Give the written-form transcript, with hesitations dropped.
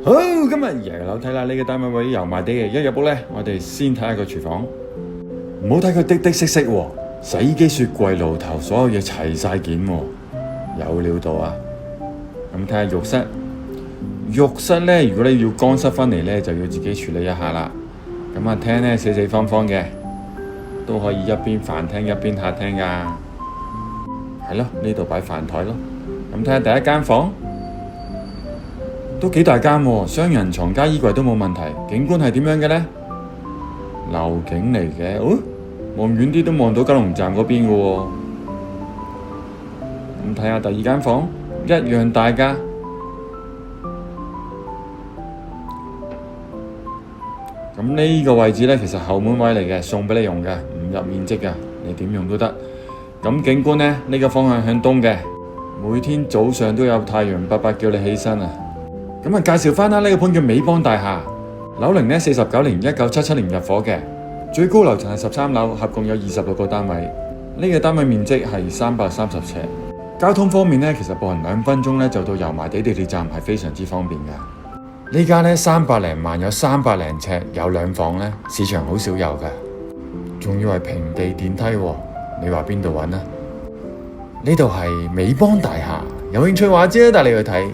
好，今日2樓睇啦，呢個單位位於油麻地嘅。一入屋呢，我哋先睇下個廚房。唔好睇佢滴滴色色喎，洗衣機、雪櫃、爐頭，所有嘢齊晒件喎，有料到啊！咁睇下浴室，浴室呢，如果你要乾濕分離呢，就要自己處理一下啦。咁啊，廳呢，四四方方嘅，都可以一邊飯廳一邊客廳噶。係咯，呢度擺飯台咯。咁睇下第一間房。都幾大間喎，雙人床加衣櫃都冇問題。景觀係點樣嘅呢？樓景嚟嘅，望遠啲都望到九龍站嗰邊嘅喎。咁睇下第二間房，一樣大㗎。咁呢個位置呢，其實後門位嚟嘅，送俾你用嘅，唔入面積嘅，你點用都得。咁景觀呢，呢個方向向東嘅，每天早上都有太陽伯伯叫你起身啊！咁啊，介紹翻啦，呢個盤叫美邦大廈，樓齡呢49年，1977年入伙嘅，最高樓層係13樓，合共有26個單位。呢個單位面積係330尺。交通方面呢，其實步行2分鐘呢就到油麻地地鐵站，係非常之方便噶。呢間呢300零萬有300零尺，有2房呢，市場好少有噶，仲要係平地電梯喎，你話邊度揾啊？呢度係美邦大廈，有興趣話知帶你去睇。